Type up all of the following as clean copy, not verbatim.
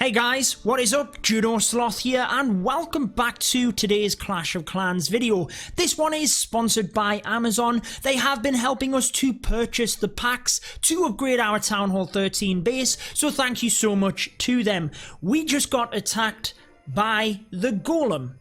Hey guys, what is up? Judo Sloth here and welcome back to today's Clash of Clans video. This one is sponsored by Amazon. They have been helping us to purchase the packs to upgrade our Town Hall 13 base, so thank you so much to them. We just got attacked by the Golem.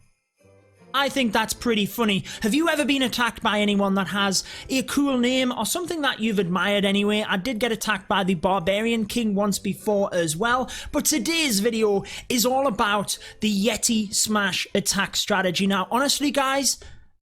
I think that's pretty funny. Have you ever been attacked by anyone that has a cool name or something that you've admired anyway? I did get attacked by the Barbarian King once before as well, but today's video is all about the Yeti smash attack strategy. Now, honestly guys,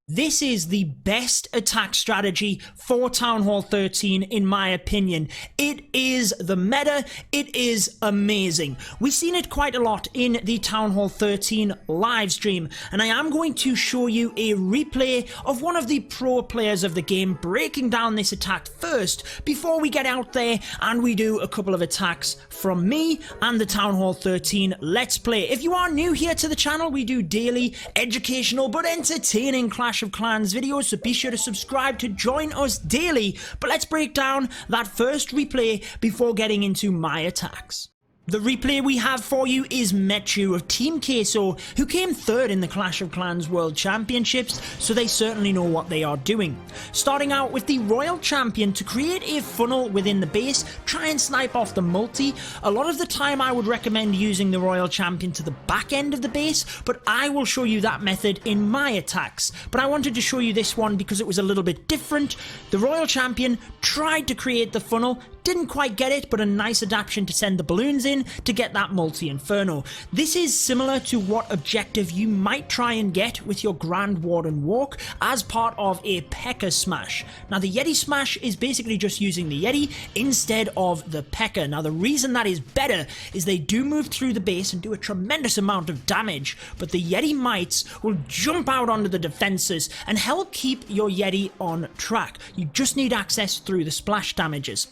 this is the best attack strategy for Town Hall 13 in my opinion. It is the meta, it is amazing. We've seen it quite a lot in the Town Hall 13 live stream, and I am going to show you a replay of one of the pro players of the game breaking down this attack first before we get out there and we do a couple of attacks from me and the Town Hall 13 Let's Play. If you are new here to the channel, we do daily, educational but entertaining Clash of Clans videos, so be sure to subscribe to join us daily. But let's break down that first replay before getting into my attacks. The replay we have for you is Mechu of Team Queso, who came third in the Clash of Clans World Championships, so they certainly know what they are doing. Starting out with the Royal Champion to create a funnel within the base, try and snipe off the multi. A lot of the time I would recommend using the Royal Champion to the back end of the base, but I will show you that method in my attacks. But I wanted to show you this one because it was a little bit different. The Royal Champion tried to create the funnel, didn't quite get it, but a nice adaptation to send the balloons in to get that multi-inferno. This is similar to what objective you might try and get with your Grand Warden Walk as part of a P.E.K.K.A. smash. Now the Yeti smash is basically just using the Yeti instead of the P.E.K.K.A. Now the reason that is better is they do move through the base and do a tremendous amount of damage, but the Yeti mites will jump out onto the defenses and help keep your Yeti on track. You just need access through the splash damages.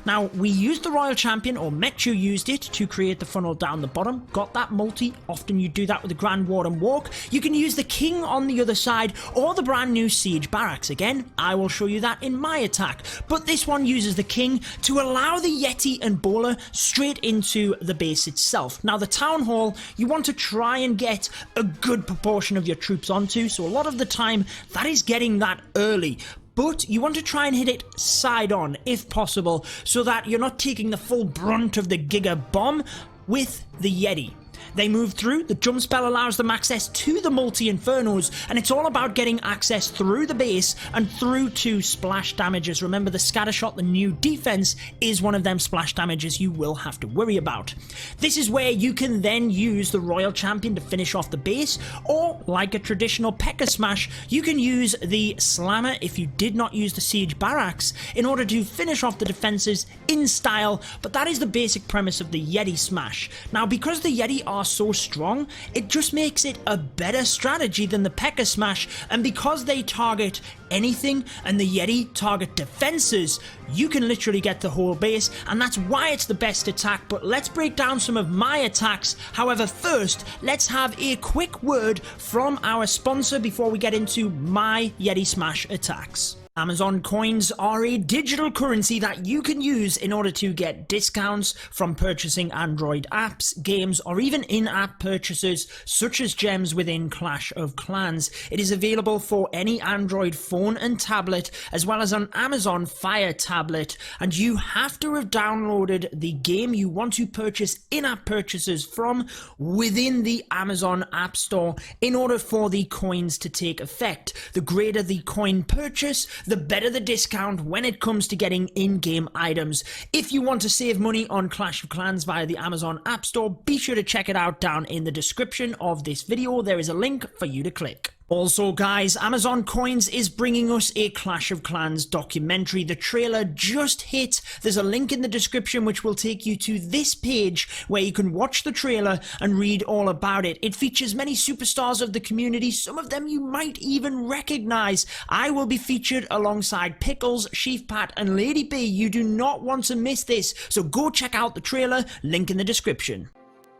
Now, we used the Royal Champion, or Mechu used it, to create the funnel down the bottom. Got that multi. Often you do that with the Grand Warden Walk. You can use the King on the other side, or the brand new Siege Barracks. Again, I will show you that in my attack. But this one uses the King to allow the Yeti and Bowler straight into the base itself. Now, the Town Hall, you want to try and get a good proportion of your troops onto, so a lot of the time, that is getting that early. But you want to try and hit it side on, if possible, so that you're not taking the full brunt of the Giga Bomb with the Yeti. They move through, the jump spell allows them access to the multi-infernos, and it's all about getting access through the base and through to splash damages. Remember, the scatter shot, the new defense, is one of them splash damages you will have to worry about. This is where you can then use the Royal Champion to finish off the base, or like a traditional P.E.K.K.A. smash, you can use the Slammer if you did not use the Siege Barracks in order to finish off the defenses in style, but that is the basic premise of the Yeti smash. Now, because the Yeti are so strong, it just makes it a better strategy than the P.E.K.K.A. smash, and because they target anything and the Yeti target defenses, you can literally get the whole base, and that's why it's the best attack. But let's break down some of my attacks. However, first, let's have a quick word from our sponsor before we get into my Yeti smash attacks. Amazon coins are a digital currency that you can use in order to get discounts from purchasing Android apps, games, or even in-app purchases such as gems within Clash of Clans. It is available for any Android phone and tablet, as well as an Amazon Fire tablet, and you have to have downloaded the game you want to purchase in-app purchases from within the Amazon App Store in order for the coins to take effect. The greater the coin purchase, the better the discount when it comes to getting in-game items. If you want to save money on Clash of Clans via the Amazon App Store, be sure to check it out down in the description of this video. There is a link for you to click. Also guys, Amazon Coins is bringing us a Clash of Clans documentary. The trailer just hit. There's a link in the description which will take you to this page where you can watch the trailer and read all about it. It features many superstars of the community, some of them you might even recognize. I will be featured alongside Pickles, Sheaf Pat, and Lady B. You do not want to miss this, so go check out the trailer, link in the description.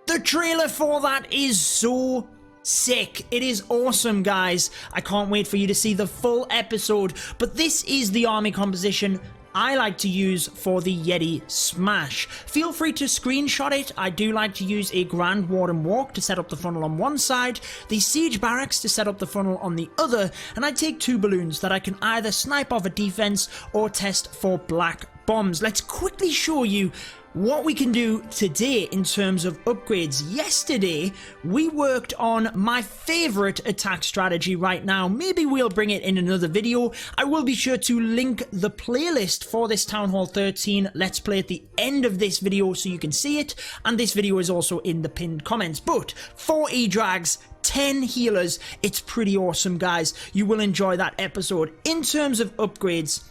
The trailer for that is so sick. It is awesome, guys. I can't wait for you to see the full episode, but this is the army composition I like to use for the Yeti Smash. Feel free to screenshot it. I do like to use a Grand Warden Walk to set up the funnel on one side, the Siege Barracks to set up the funnel on the other, and I take 2 balloons that I can either snipe off a defense or test for black bombs. Let's quickly show you what we can do today in terms of upgrades. Yesterday, we worked on my favorite attack strategy right now. Maybe we'll bring it in another video. I will be sure to link the playlist for this Town Hall 13 Let's Play at the end of this video so you can see it. And this video is also in the pinned comments. But 4 E-Drags, 10 healers. It's pretty awesome, guys. You will enjoy that episode. In terms of upgrades,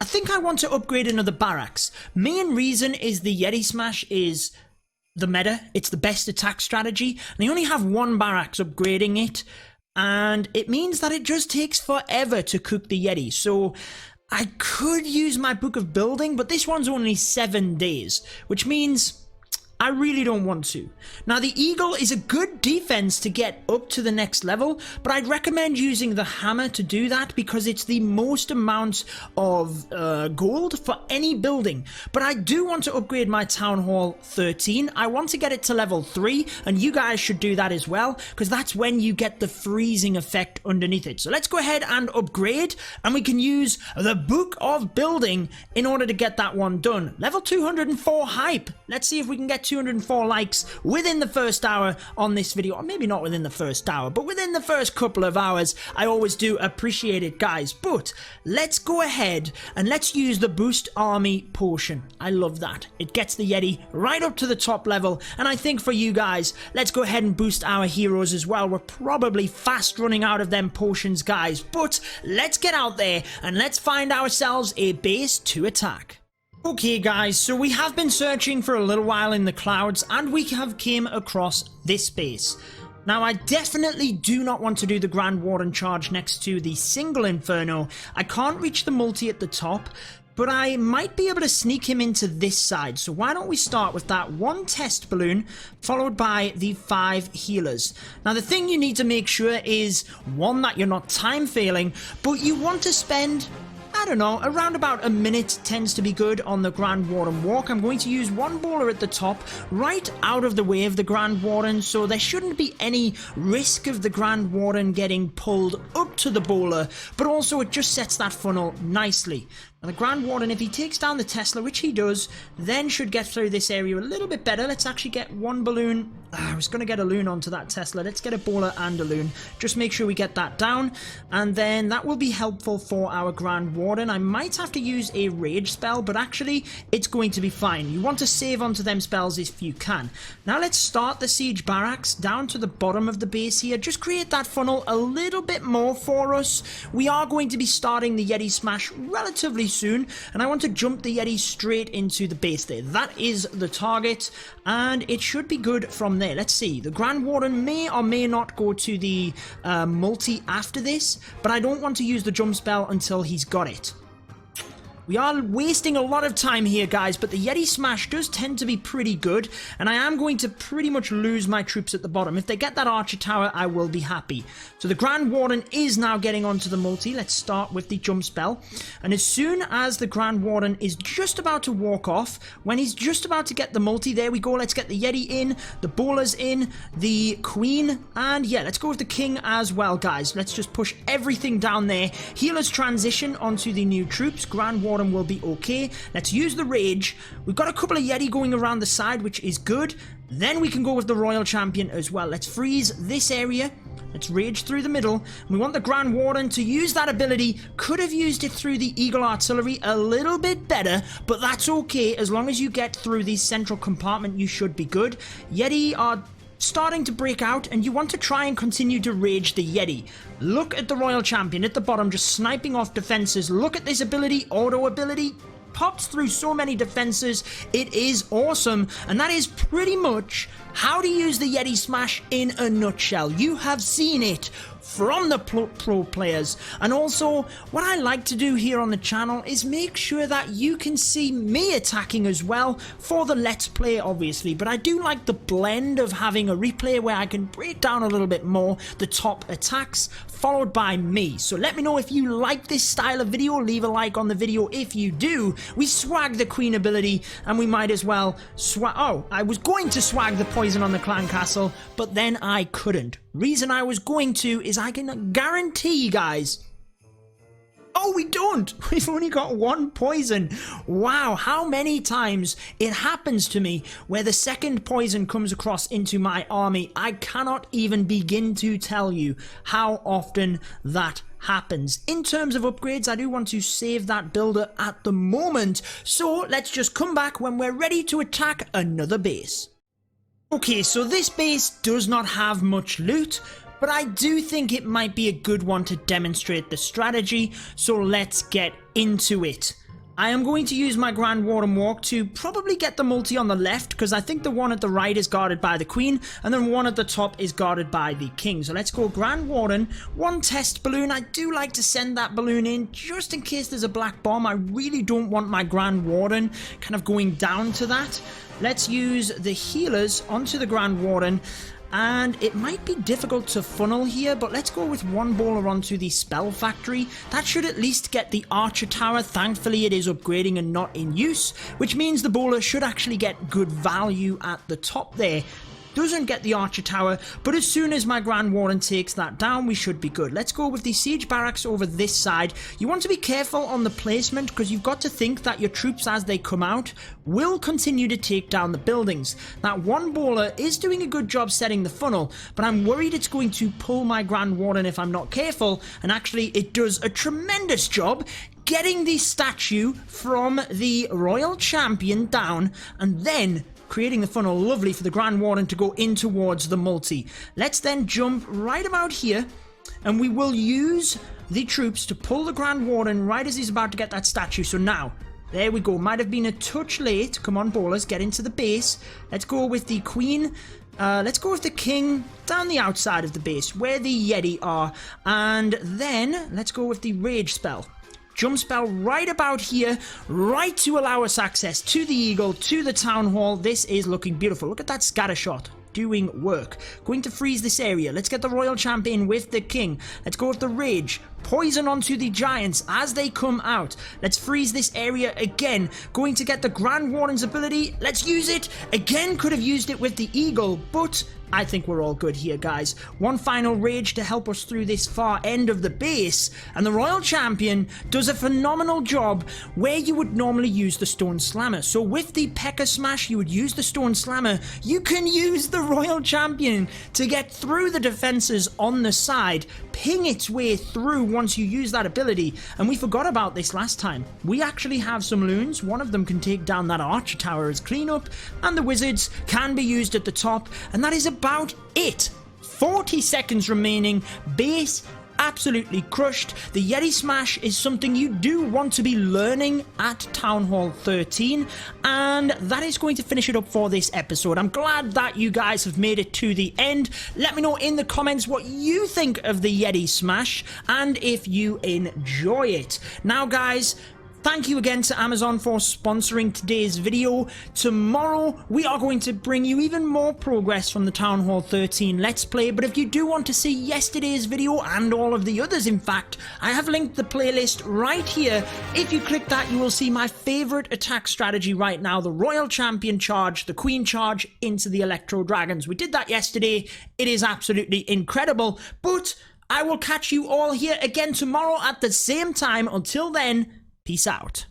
I think I want to upgrade another barracks. Main reason is the Yeti Smash is the meta. It's the best attack strategy. And I only have 1 barracks upgrading it. And it means that it just takes forever to cook the Yeti. So I could use my Book of Building, but this one's only 7 days. Which means I really don't want to. Now, the Eagle is a good defense to get up to the next level, but I'd recommend using the Hammer to do that because it's the most amount of gold for any building. But I do want to upgrade my Town Hall 13. I want to get it to level 3, and you guys should do that as well, because that's when you get the freezing effect underneath it. So let's go ahead and upgrade, and we can use the Book of Building in order to get that one done. Level 204 hype. Let's see if we can get 204 likes within the first hour on this video, or maybe not within the first hour, but within the first couple of hours. I always do appreciate it, guys. But let's go ahead and let's use the Boost Army potion. I love that. It gets the Yeti right up to the top level, and I think for you guys, let's go ahead and boost our heroes as well. We're probably fast running out of them potions, guys, but let's get out there and let's find ourselves a base to attack. Okay, guys, so we have been searching for a little while in the clouds, and we have came across this base. Now, I definitely do not want to do the Grand Warden charge next to the single Inferno. I can't reach the multi at the top, but I might be able to sneak him into this side. So why don't we start with that 1 test balloon, followed by the 5 healers. Now, the thing you need to make sure is, 1, that you're not time failing, but you want to spend, I don't know, around about a minute tends to be good on the Grand Warden Walk. I'm going to use 1 bowler at the top, right out of the way of the Grand Warden, so there shouldn't be any risk of the Grand Warden getting pulled up to the bowler, but also it just sets that funnel nicely. Now, the Grand Warden, if he takes down the Tesla, which he does, then should get through this area a little bit better. Let's actually get 1 balloon. I was going to get a loon onto that Tesla. Let's get a bowler and a loon. Just make sure we get that down, and then that will be helpful for our Grand Warden. I might have to use a rage spell, but actually it's going to be fine. You want to save onto them spells if you can. Now let's start the Siege Barracks down to the bottom of the base here. Just create that funnel a little bit more for us. We are going to be starting the Yeti Smash relatively soon, and I want to jump the Yeti straight into the base there. That is the target, and it should be good from there. Let's see. The Grand Warden may or may not go to the multi after this, but I don't want to use the jump spell until he's got it. We are wasting a lot of time here, guys, but the Yeti Smash does tend to be pretty good, and I am going to pretty much lose my troops at the bottom. If they get that Archer Tower, I will be happy. So the Grand Warden is now getting onto the multi. Let's start with the jump spell. And as soon as the Grand Warden is just about to walk off, when he's just about to get the multi, there we go. Let's get the Yeti in, the Bowlers in, the Queen, and yeah, let's go with the King as well, guys. Let's just push everything down there. Healers transition onto the new troops. Grand Warden will be okay. Let's use the rage. We've got a couple of Yeti going around the side, which is good. Then we can go with the Royal Champion as well. Let's freeze this area. Let's rage through the middle. We want the Grand Warden to use that ability. Could have used it through the Eagle Artillery a little bit better, but that's okay. As long as you get through the central compartment, you should be good. Yeti are starting to break out, and you want to try and continue to rage the Yeti. Look at the Royal Champion at the bottom, just sniping off defenses. Look at this ability, auto ability. Pops through so many defenses. It is awesome, and that is pretty much how to use the Yeti Smash in a nutshell. You have seen it from the pro players, and also what I like to do here on the channel is make sure that you can see me attacking as well for the let's play, obviously, but I do like the blend of having a replay where I can break down a little bit more the top attacks followed by me. So let me know if you like this style of video, leave a like on the video if you do. We swag the queen ability, and we might as well I was going to swag the poison on the clan castle, but then I couldn't. Reason I was going to is I can guarantee, guys. Oh, we don't. We've only got one poison. Wow, how many times it happens to me where the second poison comes across into my army. I cannot even begin to tell you how often that happens. In terms of upgrades, I do want to save that builder at the moment. So let's just come back when we're ready to attack another base. Okay, so this base does not have much loot, but I do think it might be a good one to demonstrate the strategy, so let's get into it. I am going to use my Grand Warden Walk to probably get the multi on the left, because I think the one at the right is guarded by the Queen, and then one at the top is guarded by the King. So let's go Grand Warden, one test balloon. I do like to send that balloon in just in case there's a black bomb. I really don't want my Grand Warden kind of going down to that. Let's use the healers onto the Grand Warden. And it might be difficult to funnel here, but let's go with one bowler onto the Spell Factory. That should at least get the Archer Tower. Thankfully, it is upgrading and not in use, which means the bowler should actually get good value at the top there. Doesn't get the Archer Tower, but as soon as my Grand Warden takes that down, we should be good. Let's go with the Siege Barracks over this side. You want to be careful on the placement, because you've got to think that your troops, as they come out, will continue to take down the buildings. That one bowler is doing a good job setting the funnel, but I'm worried it's going to pull my Grand Warden if I'm not careful, and actually it does a tremendous job getting the statue from the Royal Champion down, and then creating the funnel lovely for the Grand Warden to go in towards the multi. Let's then jump right about here, and we will use the troops to pull the Grand Warden right as he's about to get that statue. So now, there we go. Might have been a touch late. Come on, bowlers, get into the base. Let's go with the Queen. Let's go with the King down the outside of the base, where the Yeti are. And then, let's go with the Rage spell. Jump spell right about here, right to allow us access to the Eagle, to the Town Hall. This is looking beautiful. Look at that scatter shot. Doing work. Going to freeze this area. Let's get the Royal Champion with the King. Let's go with the Rage. Poison onto the Giants as they come out. Let's freeze this area again. Going to get the Grand Warden's ability. Let's use it. Again, could have used it with the Eagle, but I think we're all good here, guys. One final Rage to help us through this far end of the base, and the Royal Champion does a phenomenal job where you would normally use the Stone Slammer. So with the P.E.K.K.A. Smash, you would use the Stone Slammer. You can use the Royal Champion to get through the defenses on the side, ping its way through once you use that ability. And we forgot about this last time. We actually have some loons. One of them can take down that Archer Tower as cleanup, and the Wizards can be used at the top, and that is about it. 40 seconds remaining. Base absolutely crushed. The Yeti Smash is something you do want to be learning at Town Hall 13, and that is going to finish it up for this episode. I'm glad that you guys have made it to the end. Let me know in the comments what you think of the Yeti Smash and if you enjoy it. Now, guys, thank you again to Amazon for sponsoring today's video. Tomorrow, we are going to bring you even more progress from the Town Hall 13 Let's Play, but if you do want to see yesterday's video, and all of the others in fact, I have linked the playlist right here. If you click that, you will see my favourite attack strategy right now, the Royal Champion charge, the Queen charge into the Electro Dragons. We did that yesterday. It is absolutely incredible, but I will catch you all here again tomorrow at the same time. Until then, peace out.